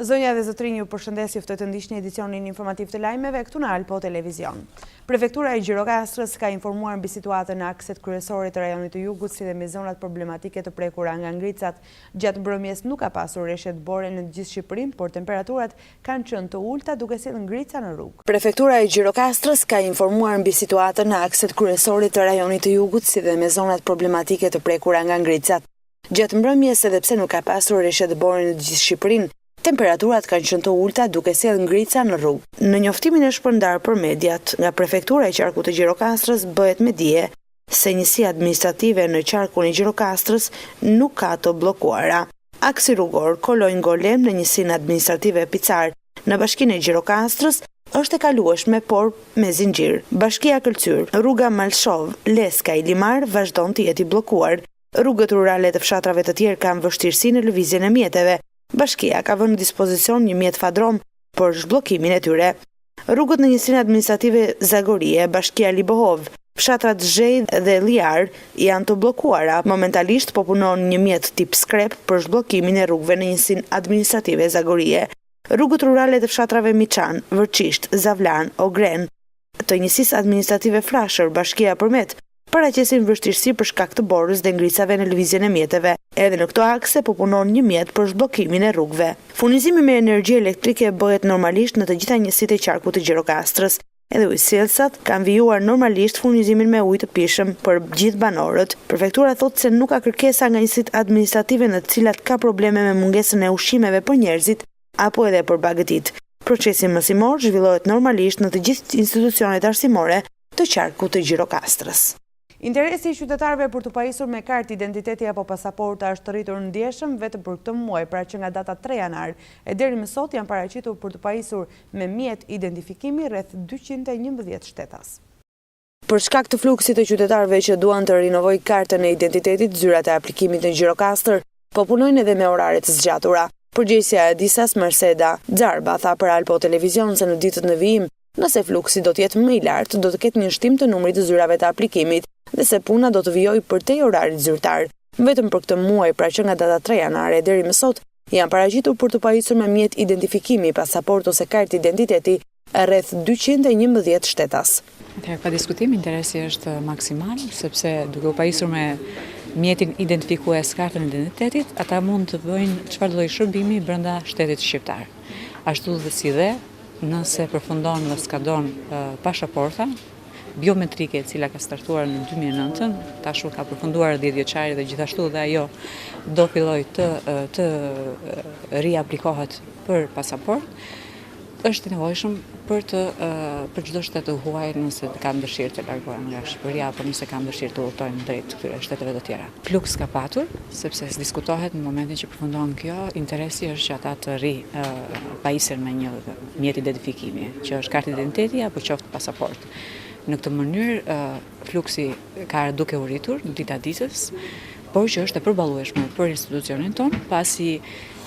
Zonja dhe zotrinj, ju përshëndes, ju ftoj të ndiqni edicionin informativ të lajmeve këtu në ALPO Televizion. Prefektura e Gjirokastrës ka informuar mbi situatën në akset kryesore të rajonit të Jugut, si dhe me zonat problematike të prekura nga ngricat. Gjatë mbrëmjes nuk ka pasur rreshtet bore në gjithë Shqipërinë, por temperaturat kanë qenë të ulta duke sjellë ngrica në rrugë. Prefektura e Gjirokastrës ka informuar mbi situatën në akset kryesore të rajonit të Jugut, si dhe me zonat problematike të prekura nga ngricat. Gjatë mbrëmjes, edhe pse nuk ka pasur rreshtet bore në gjithë Shqipërinë, temperaturat kanë qenë të ulta duke sjellë ngrica në rrugë. Në njoftimin e shpërndar për mediat nga Prefektura e Qarkut të Gjirokastrës bëhet me dije se njësia administrative në qarkun e Gjirokastrës nuk ka të bllokuara. Aksi rrugor Kolojnë-Golem në njësinë administrative Picar në bashkinë e Gjirokastrës është e kalueshme por me zinxhir. Bashkia Këlcyr, rruga Malshov, Leska i Limar vazhdon të jetë i bllokuar. Rrugët rurale të fshatrave të tjerë kanë vështirësi në lëvizjen e mjeteve. Bashkia ka vënë në dispozicion një mjet fadrom për zhbllokimin e tyre. Rrugët në njësinë administrative Zagorie, Bashkia Libohov, fshatrat Zhej dhe Liar janë të bllokuara. Momentalisht po punon një mjet tip skrep për zhbllokimin e rrugëve në njësinë administrative Zagorie. Rrugët rurale të fshatrave Miçan, Vërçisht, Zavlan, Ogren, të njësisë administrative Frashër, Bashkia Përmet, paraqesin vështirësi për shkak të borës dhe ngrisave në lëvizjen e mjeteve. Edhe në këto akse po punon një mjet për zhbllokimin e rrugëve. Furnizimi me energji elektrike bëhet normalisht në të gjitha njësitë e qarkut të Gjirokastrës. Edhe ujësiellësat kanë vijuar normalisht furnizimin me ujë të pishëm për gjithë banorët. Prefektura thotë se nuk ka kërkesa nga njësitë administrative në të cilat ka probleme me mungesën e ushqimeve për njerëzit apo edhe për bagëtit. Procesi mësimor zhvillohet normalisht në të gjithë institucionet arsimore të qarkut të Gjirokastrës. Interesi i qytetarëve për të pajisur me kartë identiteti apo pasaporta është rritur ndjeshëm vetëm për këtë muaj, pra që nga data 3 janar e deri më sot janë paraqitur për të pajisur me mjet identifikimi rreth 211 shtetas. Për shkak të fluksit të qytetarëve që duan të rinovojnë kartën e identitetit, zyrat e aplikimit në Gjirokastër po punojnë edhe me orare të zgjatura. Përgjegjësia e disas Merseda Xarba tha për ALPO Televizion se në ditët në vijim, nëse fluksi do të jetë më i lartë, do të ketë një shtim të numrit të zyrave të aplikimit dhe se puna do të vijojë përtej orarit zyrtar. Vetëm për këtë muaj, pra që nga data 3 janare deri më sot, janë paraqitur për të pajisur me mjet identifikimi, pasaport ose kartë identiteti rreth 211 shtetas. Pa diskutim, interesi është maksimal, sepse duke u pajisur me mjetin identifikues kartën identitetit, ata mund të bëjnë çfarë lloj shërbimi brenda shtetit shqiptar. Ashtu dhe si dhe, nëse përfundon dhe skadon pasaporta biometrike e cila ka startuar në 2009, tashu ka përfunduar 10 vjeçari dhe gjithashtu dhe ajo do filloj të riaplikohet për pasaport, është nevojshëm për çdo shtet të huaj nëse kanë dëshirë të largohen nga Shqipëria apo nëse kanë dëshirë të udhtojnë drejt këtyre shteteve të tjera. Fluks ka patur, sepse diskutohet në momentin që përfundon kjo, interesi është që ata të pajisen me një mjet identifikimi, që është kartë identiteti apo qoftë pasaport. Në këtë mënyrë, fluksi ka duke u rritur në dita ditës, por që është e përballueshme për institucionin tonë, pasi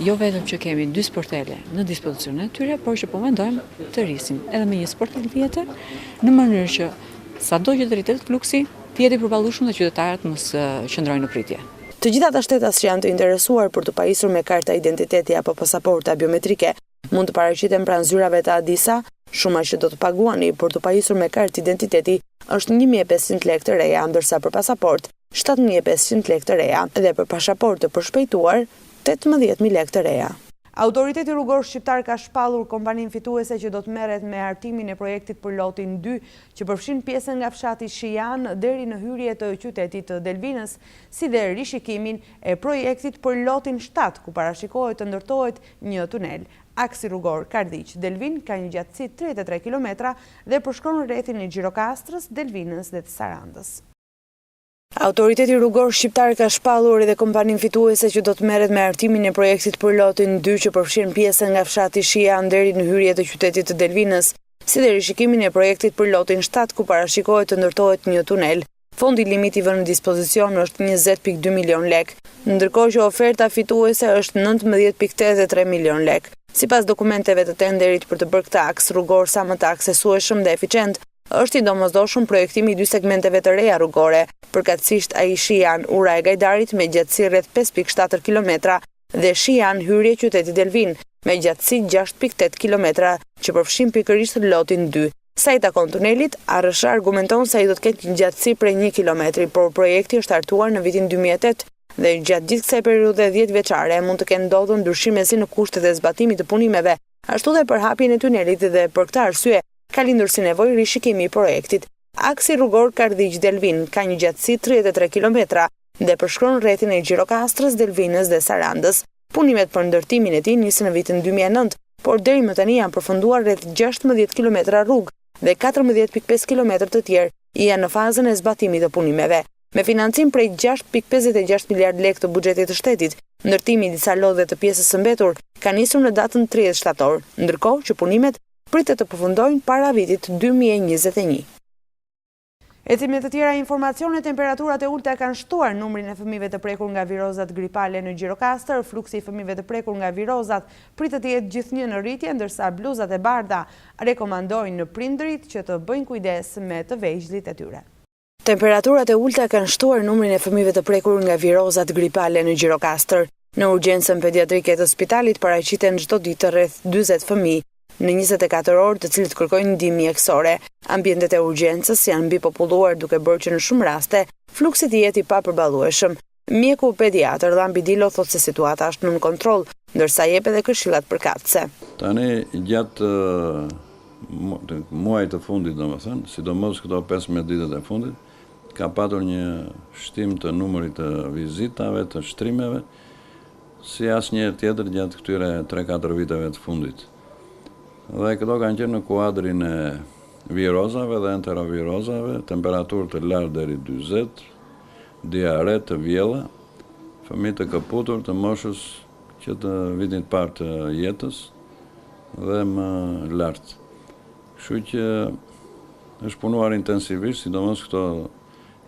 jo vetëm që kemi 2 sportele në dispozicionet tyre, por që po mendojmë të rrisim edhe me një sportel tjetër, në mënyrë që sado që të rritet fluksi, të jetë i përballueshëm dhe qytetarët mos qëndrojnë në pritje. Të gjitha ata shtetas që janë të interesuar për të pajisur me karta identiteti apo pasaporta biometrike mund të paraqiten pranë zyrave të Adisa. Shuma që do të paguani për të pajisur me kartë identiteti është 1.500 lekë të reja, ndërsa për pasaport 7.500 lekë të reja dhe për pasaport të përshpejtuar 18.000 lekë të reja. Autoriteti rrugor shqiptar ka shpallur kompaninë fituese që do të merret me hartimin e projektit për lotin 2, që përfshin pjesën nga fshati Shijan deri në hyrje të qytetit të Delvinës, si dhe rishikimin e projektit për lotin 7, ku parashikohet të ndërtohet një tunel. Aksi rrugor Kardiq-Delvin ka një gjatësi 33 km dhe përshkron rrethin e Gjirokastrës, Delvinës dhe të Sarandës. Autoriteti rrugor shqiptar ka shpallur edhe kompaninë fituese që do të merret me hartimin e projektit për lotin 2 që përfshin pjesën nga fshati Shijan deri në hyrje të qytetit të Delvinës, si dhe rishikimin e projektit për lotin 7 ku parashikohet të ndërtohet një tunel. Fondi limit i vënë në dispozicion është 20.2 milion lekë, ndërkohë që oferta fituese është 19.83 milion lekë. Sipas dokumenteve të tenderit për të bërë këtë aks rrugor sa më të aksesueshëm dhe eficient, është i domosdoshëm projektimi i 2 segmenteve të reja rrugore, përkatësisht ai Shijan Ura e Gajdarit me gjatësi rreth 5.7 km dhe Shian hyrje qyteti Delvin, me gjatësi 6.8 km, që përfshin pikërisht lotin 2. Sa i takon tunelit, ARSH argumenton se ai do të ketë një gjatësi prej 1 km, por projekti është startuar në vitin 2008 dhe gjatë gjithë kësaj periudhe 10 vjeçare mund të kenë ndodhur ndryshime si në kushtet e zbatimit të punimeve, ashtu dhe për hapjen e tunelit dhe për këtë arsye ka lindur si nevojë rishikimi i projektit. Aksi rrugor Kardhiq-Delvin ka një gjatësi 33 km dhe përshkron rrethin e Gjirokastrës, Delvinës dhe Sarandës. Punimet për ndërtimin e tij nisën në vitin 2009, por deri më tani janë përfunduar rreth 16 km rrugë dhe 14.5 km të tjerë janë në fazën e zbatimit të punimeve. Me financim prej 6.56 miliard lekë të buxhetit të shtetit, ndërtimi i disa lodhe të pjesës së mbetur ka nisur në datën 30 shtator, ndërkohë që punimet pritet të përfundojnë para vitit 2021. Ecimet të tjera informacione, temperaturat e ulta kanë shtuar numrin e fëmijëve të prekur nga virozat gripale në Gjirokastër. Fluksi i fëmijëve të prekur nga virozat pritet të jetë gjithnjë në rritje, ndërsa bluzat e bardha rekomandojnë në prindërit që të bëjnë kujdes me të vegjëllit e tyre. Temperaturat e ulta kanë shtuar numrin e fëmijëve të prekur nga virozat gripale në Gjirokastër. Në urgjencën pediatrike të spitalit paraqiten çdo ditë rreth 40 fëmijë në 24 orë, të cilët kërkojnë ndihmë mjekësore. Ambientet e urgjencës janë mbipopulluar, duke bërë që në shumë raste fluksi të jetë i papërballueshëm. Mjeku pediatër Dilo thotë se situata është nën kontroll, ndërsa jep edhe këshillat përkatëse. Tani gjatë muajit të fundit, domethënë, sidomos këto 15 ditët e fundit, ka patur një shtim të numrit të vizitave, të shtrimeve, si asnjëherë tjetër gjatë këtyre 3-4 viteve të fundit. Dhe këto kanë qenë në kuadrin e virozave dhe enterovirozave, temperaturë të lartë deri 40, diare të vjella, fëmijë të kaputur të moshës që të vitit parë të jetës dhe më lartë. Kështu që është punuar intensivisht, sidomos këto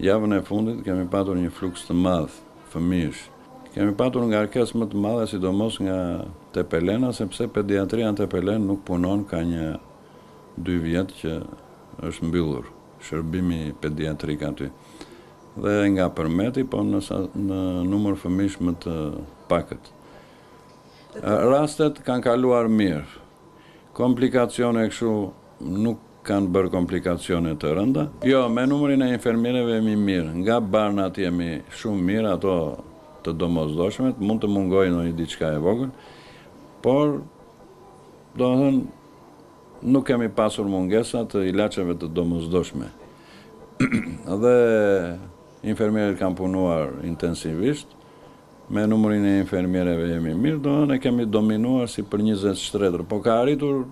javën e fundit kemi patur një fluks të madh fëmijësh. Kemi patur ngarkesë më të madhe, sidomos nga Tepelena, sepse pediatria në Tepelen nuk punon ka 2 vjet që është mbyllur shërbimi pediatrik aty. Dhe nga Përmeti, po në numër fëmijësh më të pakët. Rastet kanë kaluar mirë. Komplikacione kështu nuk kanë bërë komplikacione të rënda. Jo, me numrin e infermierëve jemi mirë. Nga barnat jemi shumë mirë, ato të domosdoshmet, mund të mungojnë në një diçka e vogël, por domethënë nuk kemi pasur mungesa të ilaçeve të domosdoshme. Dhe infermierët kanë punuar intensivisht, me numrin e infermierëve jemi mirë, domethënë ne kemi dominuar si për 20 shtretër, po ka arritur,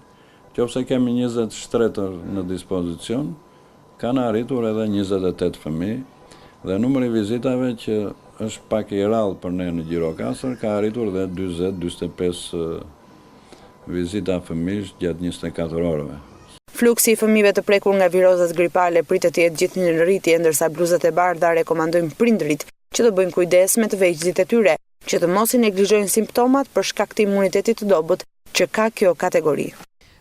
qofse kemi 20 shtretër në dispozicion, kanë arritur edhe 28 fëmijë, dhe numri i vizitave që është pak i rrallë për ne në Gjirokastër, ka arritur dhe 40-45 vizita fëmijësh gjatë 24 orëve. Fluksi i fëmijëve të prekur nga virozat gripale pritet të jetë gjithnjë në rritje, ndërsa bluzat e bardha rekomandojnë prindërit që të bëjnë kujdes me të vegjëllit e tyre, që të mos i neglizhojnë simptomat për shkak të imunitetit të dobët që ka kjo kategori.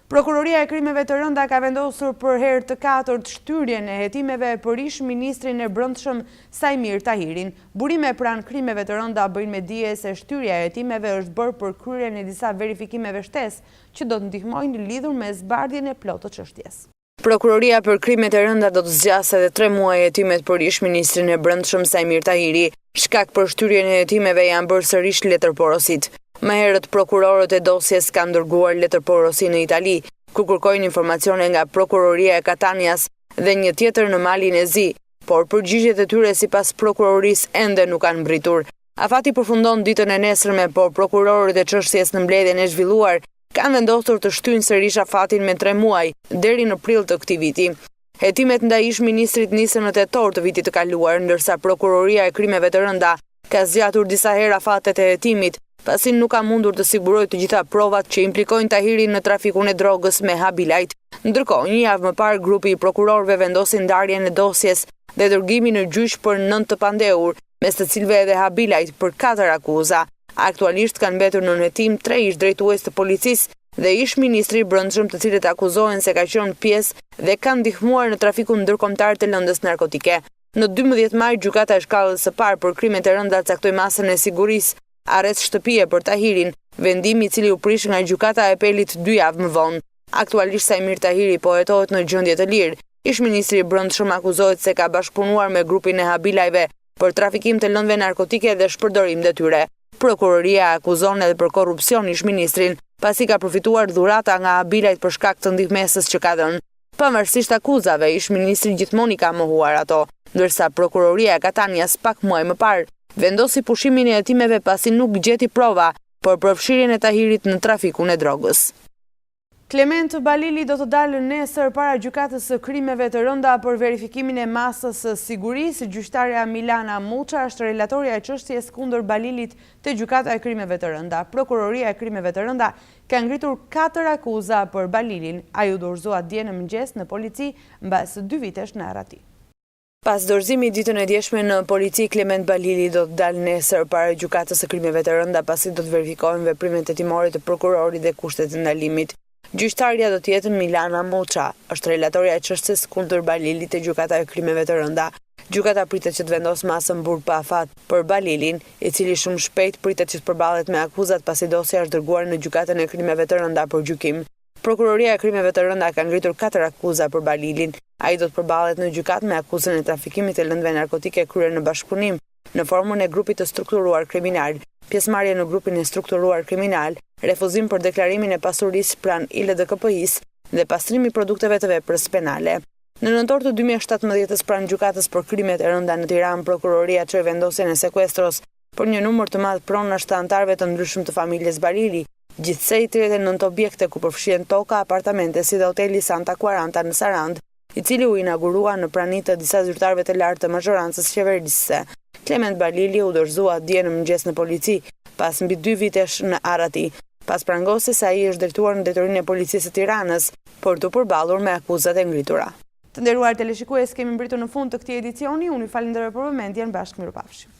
Prokuroria e krimeve të rënda ka vendosur për herë të katërt shtyrjen e hetimeve për ish ministrin e brendshëm Sajmir Tahirin. Burime pranë krimeve të rënda bëjnë me dije se shtyrja e hetimeve është bërë për kryerjen e disa verifikimeve shtesë që do të ndihmojnë lidhur me zbardhjen e plotë të çështjes. Prokuroria për krimet e rënda do të zgjasë edhe 3 muaj hetimet për ish ministrin e brendshëm Sajmir Tahiri. Shkak për shtyrjen e hetimeve janë bërë sërish letërporosit. Më herët prokurorët e dosjes kanë dërguar letërporosi në Itali, ku kërkojnë informacione nga prokuroria e Katanias dhe një tjetër në Malin e Zi, por përgjigjet e tyre sipas prokurorisë ende nuk kanë mbritur. Afati përfundon ditën e nesërme, por prokurorët e çështjes në mbledhjen e zhvilluar kanë vendosur të shtyjnë sërish afatin me 3 muaj deri në prill të këtij viti. Hetimet ndaj ish ministrit nisën në tetor të vitit të kaluar, ndërsa prokuroria e krimeve të rënda ka zgjatur disa herë afatet e hetimit, pasi nuk ka mundur të sigurojë të gjitha provat që implikojnë Tahirin në trafikun e drogës me habilajt. Ndërkohë, një javë më parë, grupi i prokurorëve vendosi ndarjen e dosjes dhe dërgimin në gjyq për 9 të pandehur, mes të cilëve edhe habilajt për 4 akuza. Aktualisht kanë mbetur në hetim 3 ish drejtues të policisë dhe ish ministri i brendshëm, të cilët akuzohen se ka qenë pjesë dhe kanë ndihmuar në trafikun ndërkombëtar të lëndës narkotike. Në 12 maj, gjykata e shkallës së parë për krimet e rënda caktoi masën e sigurisë arrest shtëpie për Tahirin, vendimi i cili u prish nga gjykata e apelit 2 javë më vonë. Aktualisht Sajmir Tahiri po hetohet në gjendje të lirë. Ish-ministri i Brendshëm akuzohet se ka bashkëpunuar me grupin e Habilajve për trafikim të lëndëve narkotike dhe shpërdorim detyre. Prokuroria akuzon edhe për korrupsion ish-ministrin, pasi ka përfituar dhurata nga Habilajt për shkak të ndihmesës që ka dhënë. Pavarësisht akuzave, ish-ministri gjithmonë i ka mohuar ato, ndërsa prokuroria e Katanias pak muaj më parë vendosi pushimin e hetimeve pasi nuk gjeti prova për përfshirjen e Tahirit në trafikun e drogës. Klement Balili do të dalë nesër para gjykatës së krimeve të rënda për verifikimin e masës së sigurisë. Gjyqtarja Milana Muça është relatoria e çështjes kundër Balilit te gjykata e krimeve të rënda. Prokuroria e krimeve të rënda ka ngritur 4 akuza për Balilin. Ai u dorëzua dje në mëngjes në polici mbas 2 vitesh në arrati. Pas dorëzimit ditën e djeshme në polici, Klement Balili do të dalë nesër para gjykatës së krimeve të rënda pasi do të verifikohen veprimet hetimore të prokurorit dhe kushtet e ndalimit. Gjyqtarja do të jetë Milana Muça, është relatoria e çështjes kundër Balilit te gjykata e krimeve të rënda. Gjykata pritet që të vendosë masën burg pa afat për Balilin, i cili shumë shpejt pritet që të përballet me akuzat pasi dosja është dërguar në gjykatën e krimeve të rënda për gjykim. Prokuroria e krimeve të rënda ka ngritur 4 akuza për Balilin. Ai do të përballet në gjykatë me akuzën e trafikimit të lëndëve narkotike kryer në bashkëpunim në formën e grupit të strukturuar kriminal, pjesëmarrje në grupin e strukturuar kriminal, refuzim për deklarimin e pasurisë pranë ILDKP-s dhe pastrimi i produkteve të veprës penale. Në nëntor të 2017-s pranë gjykatës për krimet e rënda në Tiranë, prokuroria çoi vendosjen e sekuestros për një numër të madh pronash të anëtarëve të ndryshëm të familjes Balili, gjithsej 39 objekte ku përfshihen toka, apartamente si dhe hoteli Santa 40 në Sarand, i cili u inaugurua në praninë të disa zyrtarëve të lartë të mazhorancës qeverisëse. Klement Balili u dorëzua dje në mëngjes në polici, pas mbi 2 vitesh në arrati, pas prangosjes se ai është drejtuar në detyrinë e policisë së Tiranës për të përballur me akuzat e ngritura. Të nderuar teleshikues, kemi mbritur në fund të këtij edicioni. Unë ju falenderoj për vëmendjen. Bashkë mirupafshim.